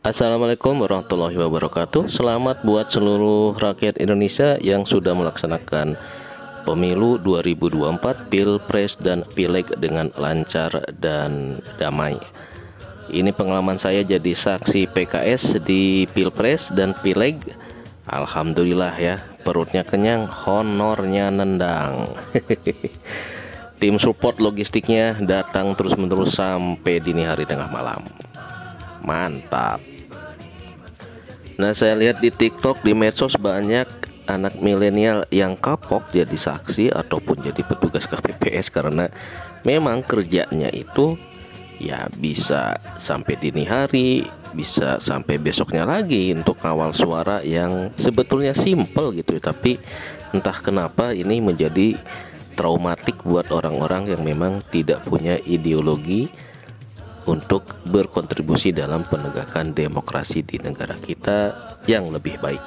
Assalamualaikum warahmatullahi wabarakatuh. Selamat buat seluruh rakyat Indonesia yang sudah melaksanakan pemilu 2024, Pilpres dan Pileg dengan lancar dan damai. Ini pengalaman saya jadi saksi PKS di Pilpres dan Pileg. Alhamdulillah ya, perutnya kenyang, honornya nendang. Tim support logistiknya datang terus-menerus sampai dini hari tengah malam. Mantap. Nah, saya lihat di TikTok, di medsos banyak anak milenial yang kapok jadi saksi ataupun jadi petugas KPPS karena memang kerjanya itu ya bisa sampai dini hari, bisa sampai besoknya lagi untuk ngawal suara yang sebetulnya simple gitu, tapi entah kenapa ini menjadi traumatik buat orang-orang yang memang tidak punya ideologi untuk berkontribusi dalam penegakan demokrasi di negara kita yang lebih baik.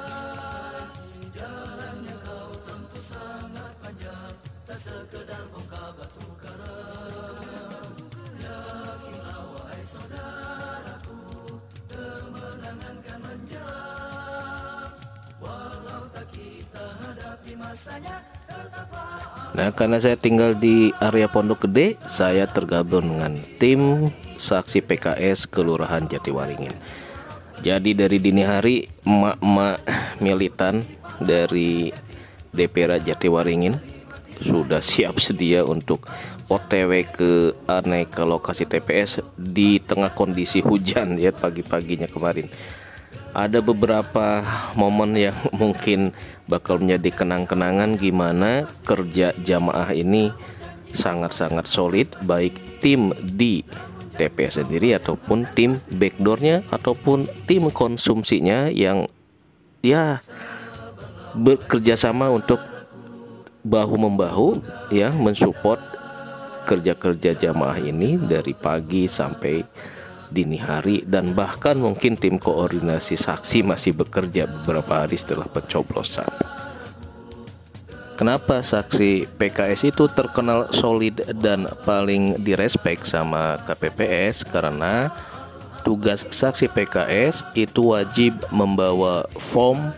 Nah, karena saya tinggal di area Pondok Gede, saya tergabung dengan tim saksi PKS Kelurahan Jatiwaringin. Jadi dari dini hari emak-emak militan dari DPR Jatiwaringin sudah siap sedia untuk OTW ke aneka lokasi TPS di tengah kondisi hujan ya pagi-paginya kemarin. Ada beberapa momen yang mungkin bakal menjadi kenang-kenangan gimana kerja jamaah ini sangat-sangat solid, baik tim di TPS sendiri ataupun tim backdoornya ataupun tim konsumsinya yang ya bekerja sama untuk bahu-membahu ya mensupport kerja-kerja jamaah ini dari pagi sampai dini hari, dan bahkan mungkin tim koordinasi saksi masih bekerja beberapa hari setelah pencoblosan. Kenapa saksi PKS itu terkenal solid dan paling direspek sama KPPS? Karena tugas saksi PKS itu wajib membawa form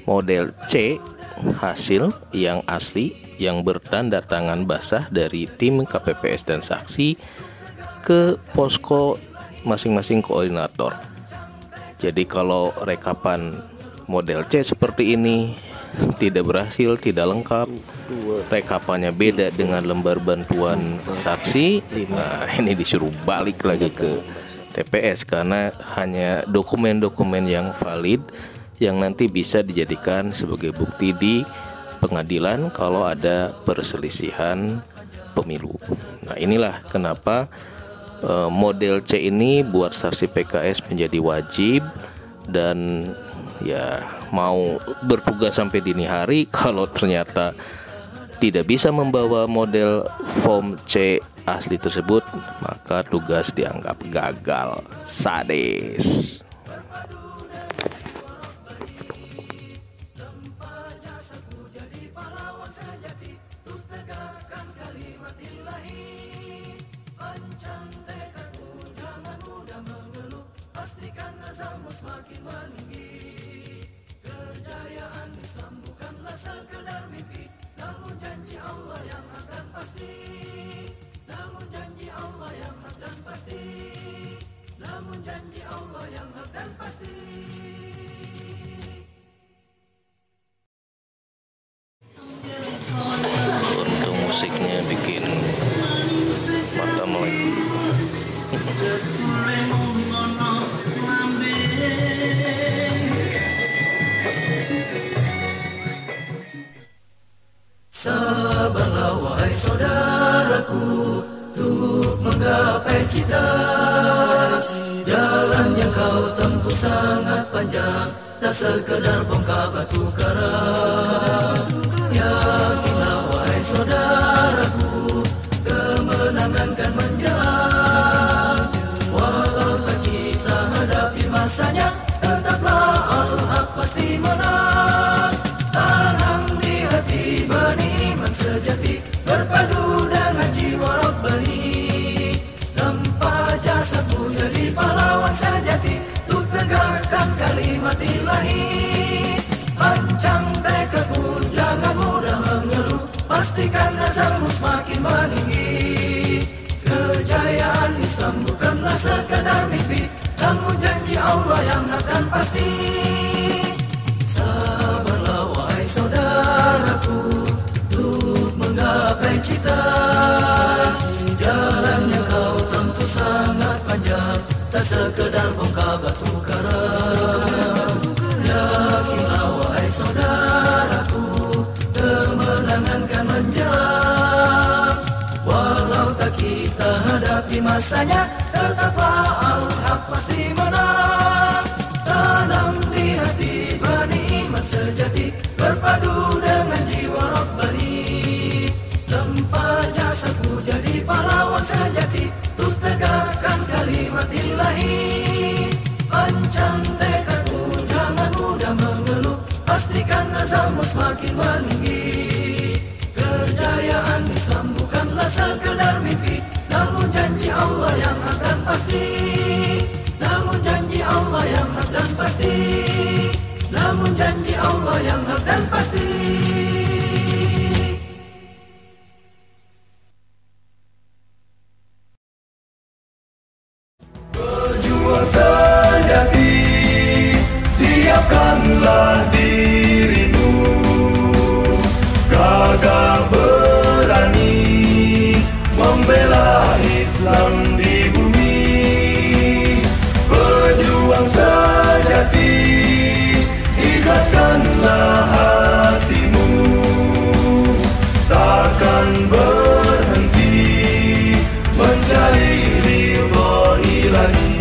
model C hasil yang asli yang bertanda tangan basah dari tim KPPS dan saksi ke posko masing-masing koordinator. Jadi kalau rekapan model C seperti ini tidak berhasil, tidak lengkap, rekapannya beda dengan lembar bantuan saksi, nah ini disuruh balik lagi ke TPS karena hanya dokumen-dokumen yang valid yang nanti bisa dijadikan sebagai bukti di pengadilan kalau ada perselisihan pemilu. Nah, inilah kenapa model C ini buat saksi PKS menjadi wajib, dan ya mau bertugas sampai dini hari kalau ternyata tidak bisa membawa model form C asli tersebut, maka tugas dianggap gagal. Sadis. Untung musiknya bikin mata melek. Sabarlah wahai saudaraku, untuk menggapai cita. Jalan yang kau tempuh sangat panjang, tak sekedar bongkar batu karang. Yakinlah wahai saudaraku, kemenangan kan menjelang. Walau tak kita hadapi masanya, tetaplah Al-Haq pasti menang. Tanam di hati benih iman sejati, berpadu dengan jiwa Rabbani. Lempah jasadmu jadi pahlawan sejati, sekedar mimpi, namun janji Allah yang hak dan pasti. Sabarlah wahai saudaraku, untuk menggapai cita. Jalan yang kau tempuh sangat panjang, tak sekedar bongkar batu karang. Yakinlah wahai saudaraku, kemenangan kan menjelang. Walau tak kita hadapi masanya, tetaplah Al-Haq pasti menang. Tanam di hati benih iman sejati, berpadu dengan jiwa Rabbani. Tempat jasadku jadi pahlawan sejati, untuk tegakkan kalimat ilahi. Pancang tekadku, jangan mudah mengeluh, pastikan azammu semakin meninggi. Kejayaan Islam bukanlah sekedar mimpi, namun janji Allah yang hak dan pasti. Namun janji Allah yang hak dan pasti. Namun janji Allah yang hak dan pasti. Berjuang sejati, siapkanlah dirimu. Gagah berani membela Islam di bumi. Berjuang sejati, ikhlaskanlah hatimu. Takkan berhenti mencari ridha ilahi.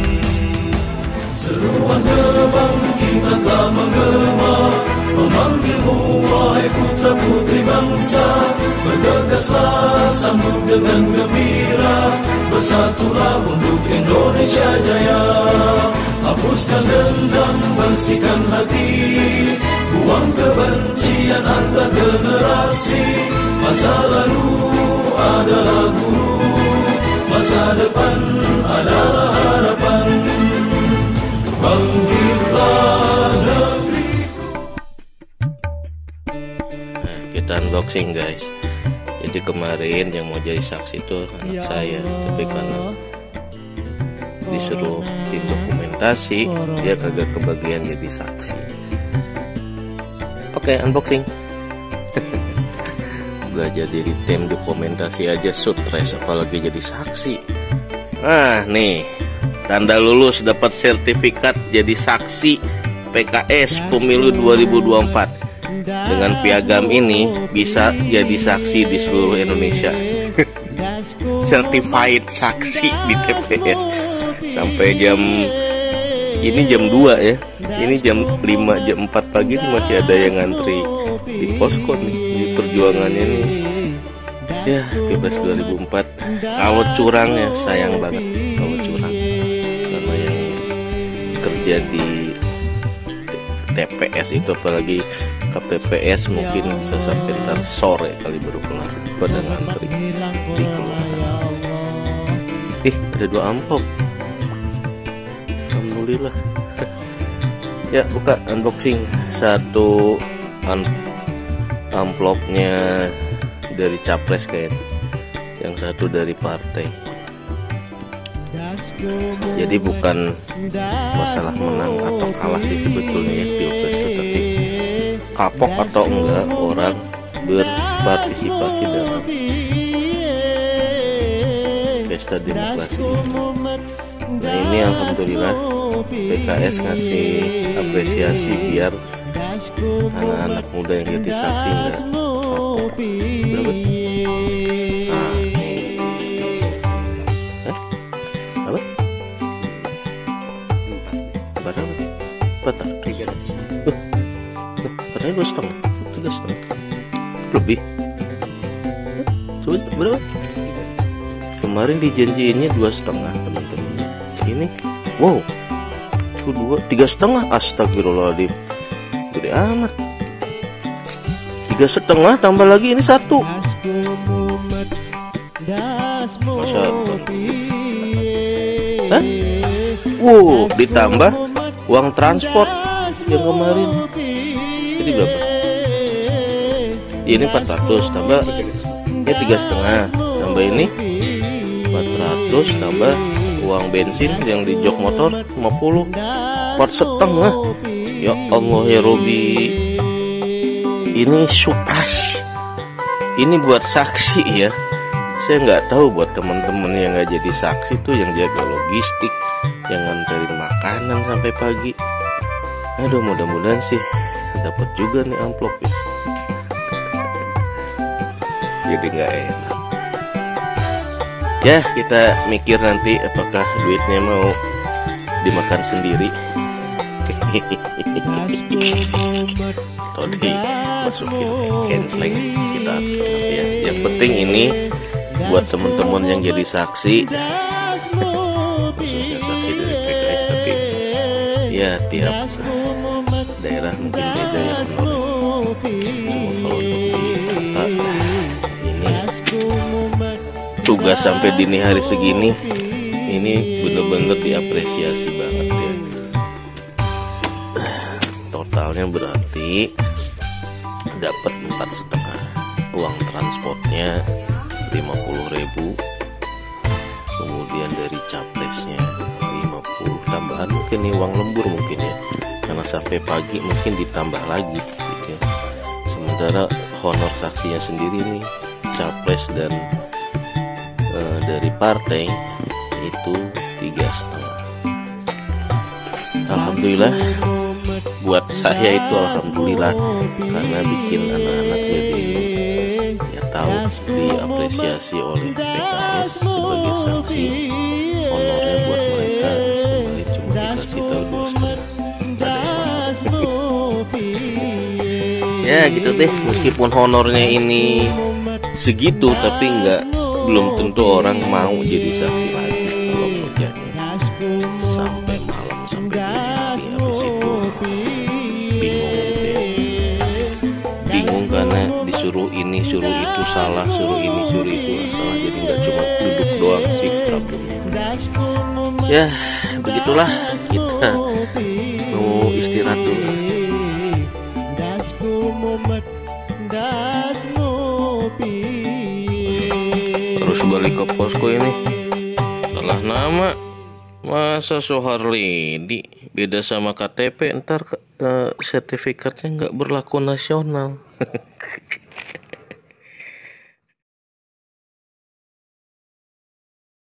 Seruan kebangkitan telah menggema, memanggilmu wahai putra putri bangsa. Bergegaslah sambut dengan gembira, bersatulah untuk Indonesia jaya. Hapuskan dendam, bersihkan hati, buang kebencian antar generasi. Masa lalu adalah guru, masa depan adalah harapan. Bangkitlah negeriku. Nah, kita unboxing guys. Jadi kemarin yang mau jadi saksi itu anak saya, tapi karena disuruh tim dokumentasi, dia kagak kebagian jadi saksi. Oke, unboxing. Belajar jadi tim dokumentasi aja stres, apalagi jadi saksi. Nah nih, tanda lulus dapat sertifikat jadi saksi PKS Pemilu 2024. Dengan piagam ini bisa jadi saksi di seluruh Indonesia. Certified saksi di TPS. Sampai jam ini jam 2 ya. Ini jam 5, jam 4 pagi masih ada yang ngantri di posko nih, di perjuangannya nih. Ya, Pilpres 2004. Kalau curang ya sayang banget kalau curang. Karena yang kerja di TPS itu, apalagi KPPS, mungkin bisa sampai ntar sore kali baru kelar pada ngantri di kelurahan. Ada 2 amplop. Alhamdulillah. Ya, buka unboxing. Satu amplopnya dari capres kayaknya, yang satu dari partai. Jadi bukan masalah menang atau kalah sih sebetulnya ya Pilpres itu, tapi kapok atau enggak orang berpartisipasi dalam pesta demokrasi. Nah ini alhamdulillah PKS ngasih apresiasi biar anak-anak muda yang jadi saksi enggak kapok. Berapa? Nah, apa? 4. 300. Katanya 2,5. Lebih. Coba berapa? Kemarin dijanjiinnya 2,5 teman-teman. Ini, wow, 3,5. Astagfirullahaladzim, gede amat. 3,5 tambah lagi ini 1. Masa? Hah? Wow, ditambah uang transport yang kemarin. Jadi berapa? Ini 400 tambah ini 3,5 tambah ini 400 tambah uang bensin yang di jok motor 50, 4,5. Ya Allah ya Robi, ini sukas, ini buat saksi ya. Saya nggak tahu buat teman-teman yang nggak jadi saksi tuh, yang jaga logistik, yang nganterin makanan sampai pagi. Aduh, mudah-mudahan sih dapat juga nih amplop ya. Jadi nggak enak. Ya, kita mikir nanti apakah duitnya mau dimakan sendiri. Tadi masukin canceling, kita atur nanti ya. Yang penting ini buat teman-teman yang jadi saksi, khususnya saksi dari PKS, tapi ya tiap daerah mungkin beda ya honornya. Cuma kalau untuk di Jakarta ini tugas sampai dini hari segini, ini bener-bener diapresiasi banget ya. Totalnya berarti dapat 4,5, uang transportnya 50.000, kemudian dari capresnya 50, tambahan mungkin nih uang lembur mungkin ya, karena sampai pagi mungkin ditambah lagi gitu ya. Sementara honor saksinya sendiri nih, capres dan dari partai itu 3,5. Alhamdulillah, buat saya itu alhamdulillah, karena bikin anak-anak jadi ya tahu diapresiasi oleh PKS sebagai saksi. Honornya buat mereka kemarin cuma dikasih tahu 2,5. Ada yang mau. Ya gitu deh, meskipun honornya ini segitu, tapi belum tentu orang mau jadi saksi lagi kalau kerjanya sampai malam, sampai dini hari. Habis itu bingung gitu ya. Bingung karena disuruh ini, suruh itu salah, suruh ini, suruh itu salah. Jadi nggak cuma duduk doang sih problemnya. Ya begitulah, kita mau istirahat dulu. Terus balik ke posko ini, salah nama. Masa Soeharledi beda sama KTP, ntar sertifikatnya nggak berlaku nasional.